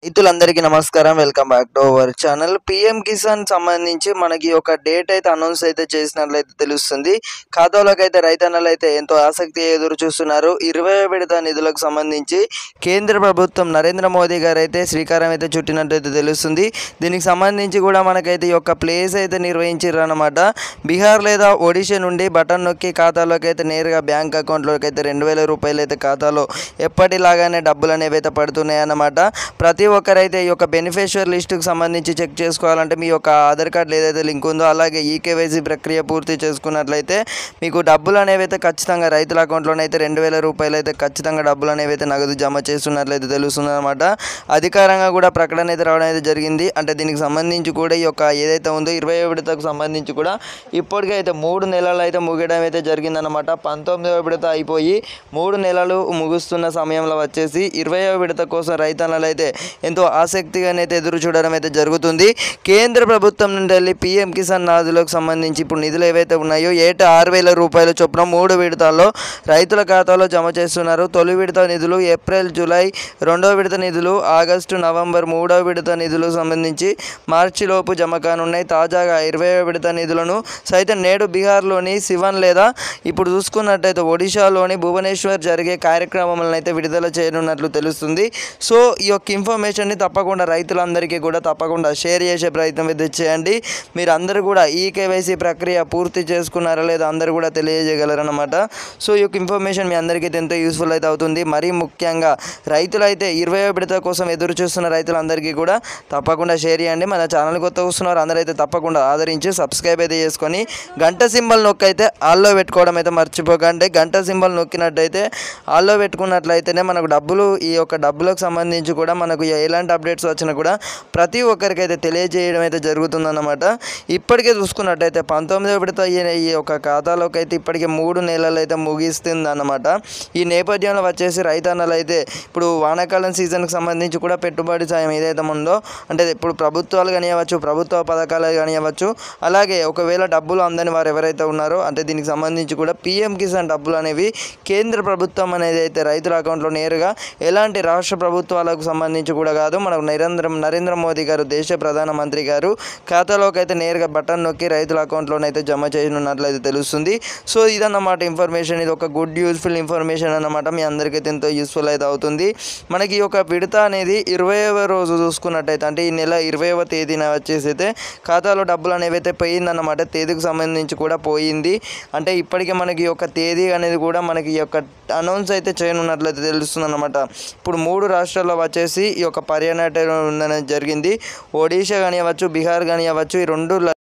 రైతులందరికీ నమస్కారం. Welcome back to our channel. PM Kisan సంబంధించి మనకి ఒక డేట్ అయితే అనౌన్స్ అయితే చేసినట్లయితే తెలుస్తుంది. ఖాతాలోకి అయితే రైతన్నలు అయితే ఎంతో ఆసక్తి ఎదురు చూస్తున్నారు. 20వ విడత నిధులకు సంబంధించి కేంద్ర ప్రభుత్వం నరేంద్ర మోదీ గారు అయితే శ్రీకారం అయితే చుట్టినట్లయితే తెలుస్తుంది. దీనికి సంబంధించి కూడా మనకైతే ఈ యొక్క ప్లేస్ అయితే నిర్వహించారు అన్నమాట. బీహార్ లేదా ఒడిషా నుండి బటన్ నొక్కి ఖాతాలోకి అయితే నేరుగా బ్యాంక్ అకౌంట్లోకి అయితే 2000 రూపాయలు అయితే ఖాతాలో ఎప్పటిలాగానే డబ్బులు అనేవి అయితే పడుతున్నాయి అన్నమాట. ప్రతి ఒక్కరైతే ఈ యొక్క బెనిఫిషియరీ లిస్టుకు సంబంధించి చెక్ చేసుకోవాలంటే మీ యొక్క ఆధార్ కార్డు ఏదైతే లింక్ ఉందో అలాగే ఈకేవైసీ ప్రక్రియ పూర్తి చేసుకున్నట్లయితే మీకు డబ్బులు అనేవి అయితే ఖచ్చితంగా రైతుల అకౌంట్లోనైతే 2000 రూపాయలు అయితే ఖచ్చితంగా డబ్బులు అనేవి అయితే నగదు జమ చేస్తున్నట్లయితే తెలుస్తుంది అనమాట. అధికారంగా కూడా ప్రకటన అయితే రావడం అయితే జరిగింది. అంటే దీనికి సంబంధించి కూడా ఈ యొక్క ఏదైతే ఉందో 20వ విడతకు సంబంధించి కూడా ఇప్పటికే అయితే 3 నెలలు అయితే ముగియడం అయితే జరిగిందనమాట. 19వ విడత అయిపోయి 3 నెలలు ముగుస్తున్న సమయంలో వచ్చేసి 20వ విడత కోసం రైతన్నలు అయితే ఎంతో ఆసక్తిగానైతే ఎదురు చూడడం అయితే జరుగుతుంది. కేంద్ర ప్రభుత్వం నుండి వెళ్ళి పీఎం కిసాన్ నిధులకు సంబంధించి ఇప్పుడు నిధులు ఏవైతే ఉన్నాయో ఏటా 6000 రూపాయల చొప్పున 3 విడతల్లో రైతుల ఖాతాలో జమ చేస్తున్నారు. తొలి విడత నిధులు ఏప్రిల్, జూలై, 2వ విడత నిధులు ఆగస్టు, నవంబర్, 3వ విడత నిధులు సంబంధించి మార్చిలోపు జమ కానున్నాయి. తాజాగా 20వ విడత నిధులను సైతం నేడు బీహార్లోని సివన్ లేదా ఇప్పుడు చూసుకున్నట్టయితే ఒడిశాలోని భువనేశ్వర్ జరిగే కార్యక్రమాలను అయితే విడుదల చేయనున్నట్లు తెలుస్తుంది. సో ఈ యొక్క ఇన్ఫర్మేషన్ని తప్పకుండా రైతులందరికీ కూడా తప్పకుండా షేర్ చేసే ప్రయత్నం అయితే చేయండి. మీరు అందరూ కూడా ఈ కేవైసీ ప్రక్రియ పూర్తి చేసుకున్నారా లేదా అందరూ కూడా తెలియజేయగలరన్నమాట. సో ఈ యొక్క ఇన్ఫర్మేషన్ మీ అందరికీ ఎంతో యూస్ఫుల్ అయితే అవుతుంది. మరీ ముఖ్యంగా రైతులైతే 20వ విడత కోసం ఎదురు చూస్తున్న రైతులందరికీ కూడా తప్పకుండా షేర్ చేయండి. మన ఛానల్ కొత్త వస్తున్నారు అందరైతే తప్పకుండా ఆదరించి సబ్స్క్రైబ్ అయితే చేసుకొని గంట సింబల్ నొక్కైతే ఆల్లో పెట్టుకోవడం అయితే మర్చిపోకండి. గంట సింబల్ నొక్కినట్టయితే ఆల్లో పెట్టుకున్నట్లయితేనే మనకు డబ్బులు ఈ యొక్క డబ్బులకు సంబంధించి కూడా మనకు ఎలాంటి అప్డేట్స్ వచ్చినా కూడా ప్రతి ఒక్కరికైతే తెలియజేయడం అయితే జరుగుతుందన్నమాట. ఇప్పటికే చూసుకున్నట్టయితే 19వ విడత ఈ యొక్క ఖాతాలోకి అయితే ఇప్పటికే 3 నెలలు అయితే ముగిస్తుంది అన్నమాట. ఈ నేపథ్యంలో వచ్చేసి రైతన్నలు అయితే ఇప్పుడు వానాకాలం సీజన్కి సంబంధించి కూడా పెట్టుబడి సాయం ఏదైతే ఉందో అంటే ఇప్పుడు ప్రభుత్వాలు కానివ్వచ్చు, ప్రభుత్వ పథకాలు కానివ్వచ్చు, అలాగే ఒకవేళ డబ్బులు అందని వారు ఎవరైతే ఉన్నారో అంటే దీనికి సంబంధించి కూడా పీఎం కిసాన్ డబ్బులు అనేవి కేంద్ర ప్రభుత్వం అనేది అయితే రైతుల అకౌంట్లో నేరుగా ఎలాంటి రాష్ట్ర ప్రభుత్వాలకు సంబంధించి కూడా కాదు, మనకు నరేంద్ర మోదీ గారు దేశ ప్రధానమంత్రి గారు ఖాతాలోకి అయితే నేరుగా బటన్ నొక్కి రైతుల అకౌంట్లోనైతే జమ చేయనున్నట్లయితే తెలుస్తుంది. సో ఇదన్నమాట ఇన్ఫర్మేషన్. ఇది ఒక గుడ్ యూస్ఫుల్ ఇన్ఫర్మేషన్ అన్నమాట. మీ అందరికైతే ఎంతో యూస్ఫుల్ అయితే అవుతుంది. మనకి ఈ యొక్క విడత అనేది 20వ రోజు చూసుకున్నట్టయితే అంటే ఈ నెల 20వ తేదీన వచ్చేసి అయితే ఖాతాలో డబ్బులు అనేవి అయితే పోయిందన్నమాట. తేదీకి సంబంధించి కూడా పోయింది. అంటే ఇప్పటికే మనకి ఈ యొక్క తేదీ అనేది కూడా మనకి ఈ యొక్క అనౌన్స్ అయితే చేయనున్నట్లయితే తెలుస్తుంది అన్నమాట. ఇప్పుడు 3 రాష్ట్రాల్లో వచ్చేసి ఈ యొక్క పర్యటన జరిగింది. ఒడిషా కానివ్వచ్చు, బీహార్ కానివ్వచ్చు, ఈ 2